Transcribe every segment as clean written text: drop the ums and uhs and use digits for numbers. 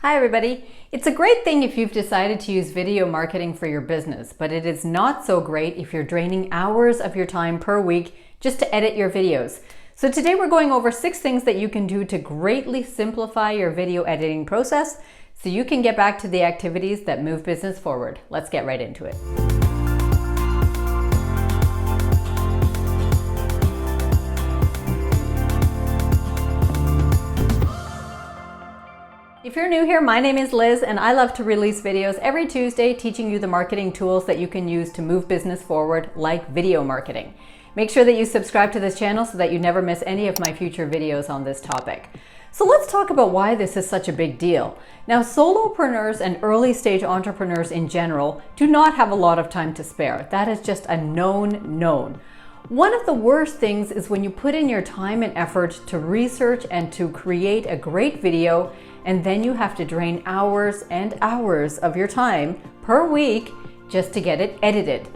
Hi everybody. It's a great thing if you've decided to use video marketing for your business, but it is not so great if you're draining hours of your time per week just to edit your videos. So today we're going over 6 things that you can do to greatly simplify your video editing process so you can get back to the activities that move business forward. Let's get right into it. If you're new here, my name is Liz and I love to release videos every Tuesday teaching you the marketing tools that you can use to move business forward, like video marketing. Make sure that you subscribe to this channel so that you never miss any of my future videos on this topic. So let's talk about why this is such a big deal. Now, solopreneurs and early stage entrepreneurs in general do not have a lot of time to spare. That is just a known. One of the worst things is when you put in your time and effort to research and to create a great video, and then you have to drain hours and hours of your time per week just to get it edited.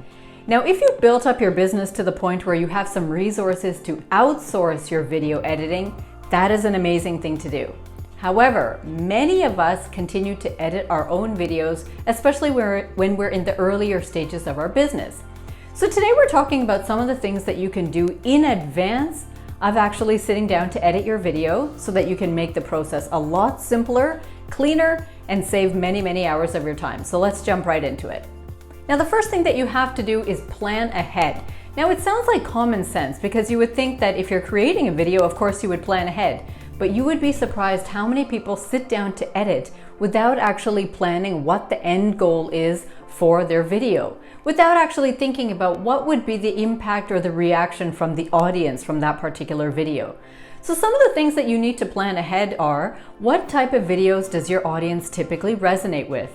Now, if you've built up your business to the point where you have some resources to outsource your video editing, that is an amazing thing to do. However, many of us continue to edit our own videos, especially when we're in the earlier stages of our business. So today we're talking about some of the things that you can do in advance of actually sitting down to edit your video so that you can make the process a lot simpler, cleaner, and save many hours of your time. So let's jump right into it. Now, the first thing that you have to do is plan ahead. Now, it sounds like common sense because you would think that if you're creating a video, of course you would plan ahead, but you would be surprised how many people sit down to edit without actually planning what the end goal is for their video, without actually thinking about what would be the impact or the reaction from the audience from that particular video. So some of the things that you need to plan ahead are: what type of videos does your audience typically resonate with?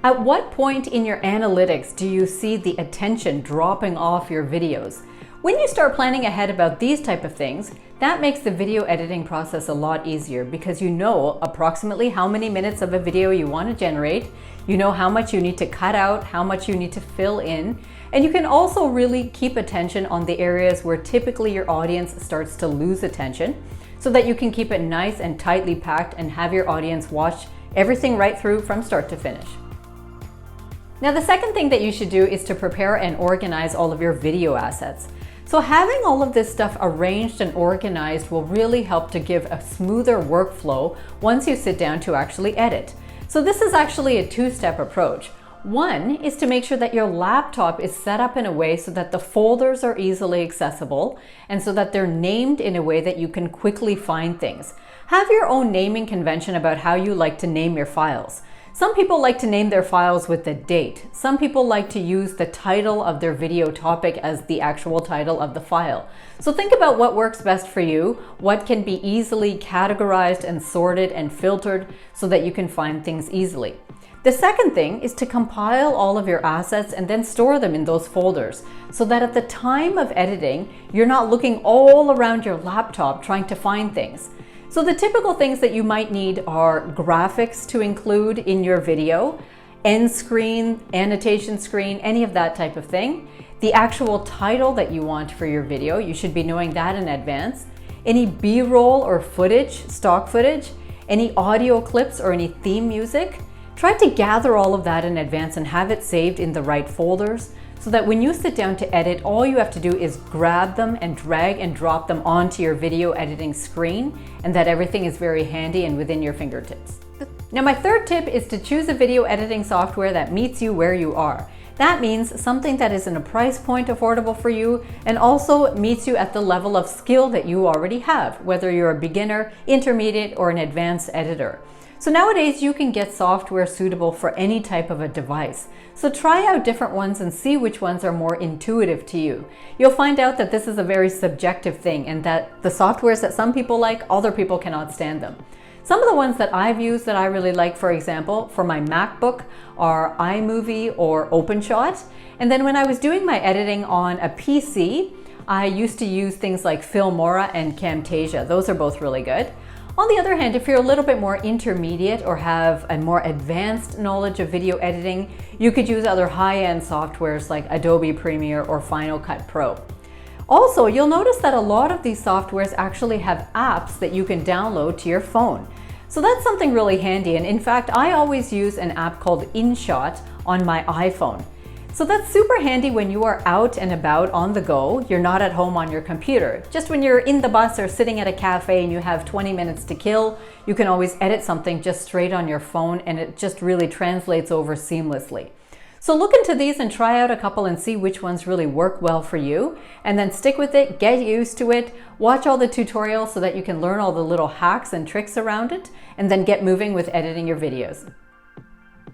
At what point in your analytics do you see the attention dropping off your videos? When you start planning ahead about these type of things, that makes the video editing process a lot easier because you know approximately how many minutes of a video you want to generate, you know how much you need to cut out, how much you need to fill in, and you can also really keep attention on the areas where typically your audience starts to lose attention so that you can keep it nice and tightly packed and have your audience watch everything right through from start to finish. Now, the second thing that you should do is to prepare and organize all of your video assets. So having all of this stuff arranged and organized will really help to give a smoother workflow once you sit down to actually edit. So this is actually a 2-step approach. One is to make sure that your laptop is set up in a way so that the folders are easily accessible and so that they're named in a way that you can quickly find things. Have your own naming convention about how you like to name your files. Some people like to name their files with the date. Some people like to use the title of their video topic as the actual title of the file. So think about what works best for you, what can be easily categorized and sorted and filtered so that you can find things easily. The second thing is to compile all of your assets and then store them in those folders so that at the time of editing, you're not looking all around your laptop trying to find things. So the typical things that you might need are graphics to include in your video, end screen, annotation screen, any of that type of thing. The actual title that you want for your video, you should be knowing that in advance. Any B-roll or footage, stock footage, any audio clips or any theme music. Try to gather all of that in advance and have it saved in the right folders so that when you sit down to edit, all you have to do is grab them and drag and drop them onto your video editing screen, and that everything is very handy and within your fingertips. Now, my third tip is to choose a video editing software that meets you where you are. That means something that is in a price point affordable for you and also meets you at the level of skill that you already have, whether you're a beginner, intermediate, or an advanced editor. So nowadays you can get software suitable for any type of a device. So try out different ones and see which ones are more intuitive to you. You'll find out that this is a very subjective thing and that the softwares that some people like, other people cannot stand them. Some of the ones that I've used that I really like, for example, for my MacBook are iMovie or OpenShot. And then when I was doing my editing on a PC, I used to use things like Filmora and Camtasia. Those are both really good. On the other hand, if you're a little bit more intermediate or have a more advanced knowledge of video editing, you could use other high-end softwares like Adobe Premiere or Final Cut Pro. Also, you'll notice that a lot of these softwares actually have apps that you can download to your phone. So that's something really handy. And in fact, I always use an app called InShot on my iPhone. So that's super handy when you are out and about on the go. You're not at home on your computer. Just when you're in the bus or sitting at a cafe and you have 20 minutes to kill, you can always edit something just straight on your phone, and it just really translates over seamlessly. So look into these and try out a couple and see which ones really work well for you, and then stick with it, get used to it, watch all the tutorials so that you can learn all the little hacks and tricks around it, and then get moving with editing your videos.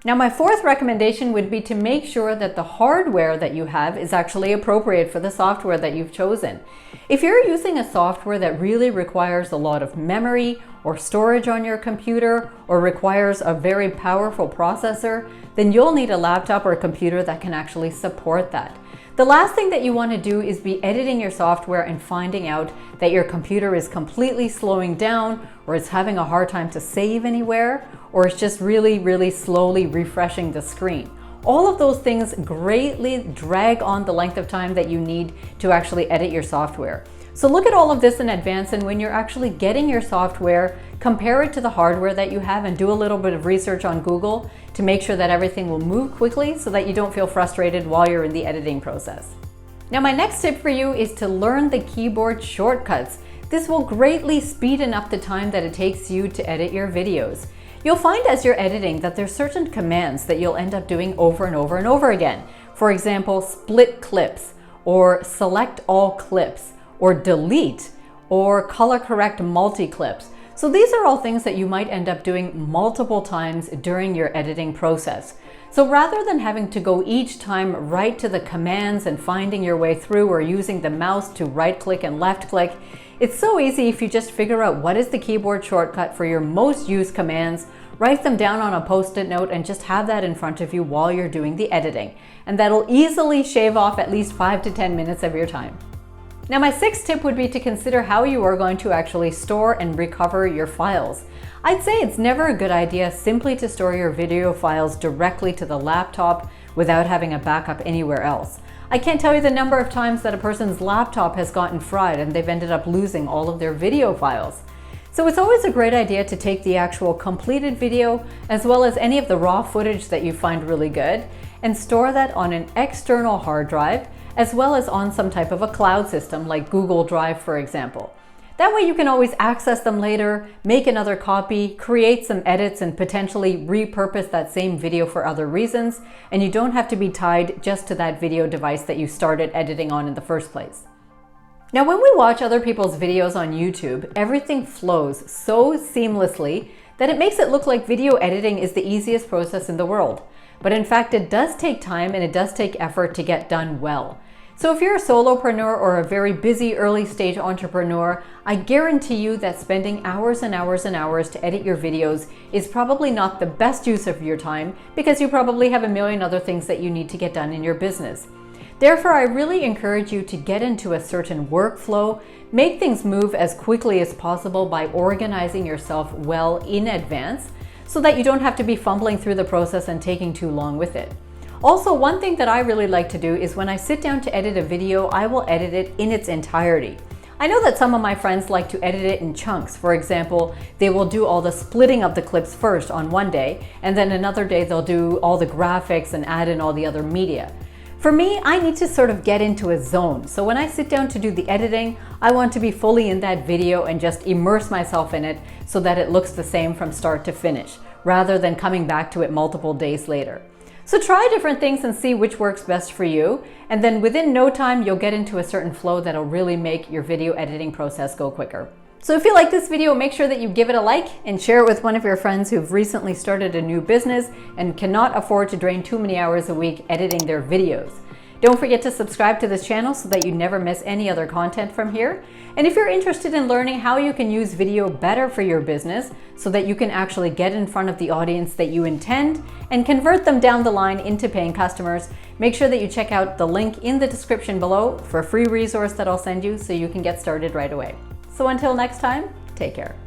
Now, my fourth recommendation would be to make sure that the hardware that you have is actually appropriate for the software that you've chosen. If you're using a software that really requires a lot of memory or storage on your computer, or requires a very powerful processor, then you'll need a laptop or a computer that can actually support that. The last thing that you want to do is be editing your software and finding out that your computer is completely slowing down, or it's having a hard time to save anywhere, or it's just really slowly refreshing the screen. All of those things greatly drag on the length of time that you need to actually edit your software. So look at all of this in advance, and when you're actually getting your software, compare it to the hardware that you have and do a little bit of research on Google to make sure that everything will move quickly so that you don't feel frustrated while you're in the editing process. Now, my next tip for you is to learn the keyboard shortcuts. This will greatly speeden up the time that it takes you to edit your videos. You'll find as you're editing that there's certain commands that you'll end up doing over and over and over again. For example, split clips, or select all clips, or delete, or color correct multi-clips. So these are all things that you might end up doing multiple times during your editing process. So rather than having to go each time right to the commands and finding your way through, or using the mouse to right click and left click, it's so easy if you just figure out what is the keyboard shortcut for your most used commands, write them down on a post-it note, and just have that in front of you while you're doing the editing. And that'll easily shave off at least 5 to 10 minutes of your time. Now, my sixth tip would be to consider how you are going to actually store and recover your files. I'd say it's never a good idea simply to store your video files directly to the laptop without having a backup anywhere else. I can't tell you the number of times that a person's laptop has gotten fried and they've ended up losing all of their video files. So it's always a great idea to take the actual completed video, as well as any of the raw footage that you find really good, and store that on an external hard drive, as well as on some type of a cloud system like Google Drive, for example. That way you can always access them later, make another copy, create some edits, and potentially repurpose that same video for other reasons, and you don't have to be tied just to that video device that you started editing on in the first place. Now, when we watch other people's videos on YouTube, everything flows so seamlessly that it makes it look like video editing is the easiest process in the world. But in fact, it does take time and it does take effort to get done well. So if you're a solopreneur or a very busy early stage entrepreneur, I guarantee you that spending hours and hours and hours to edit your videos is probably not the best use of your time, because you probably have a million other things that you need to get done in your business. Therefore, I really encourage you to get into a certain workflow, make things move as quickly as possible by organizing yourself well in advance, so that you don't have to be fumbling through the process and taking too long with it. Also, one thing that I really like to do is when I sit down to edit a video, I will edit it in its entirety. I know that some of my friends like to edit it in chunks. For example, they will do all the splitting of the clips first on one day, and then another day they'll do all the graphics and add in all the other media. For me, I need to sort of get into a zone. So when I sit down to do the editing, I want to be fully in that video and just immerse myself in it so that it looks the same from start to finish, rather than coming back to it multiple days later. So try different things and see which works best for you. And then within no time, you'll get into a certain flow that'll really make your video editing process go quicker. So if you like this video, make sure that you give it a like and share it with one of your friends who've recently started a new business and cannot afford to drain too many hours a week editing their videos. Don't forget to subscribe to this channel so that you never miss any other content from here. And if you're interested in learning how you can use video better for your business so that you can actually get in front of the audience that you intend and convert them down the line into paying customers, make sure that you check out the link in the description below for a free resource that I'll send you so you can get started right away. So until next time, take care.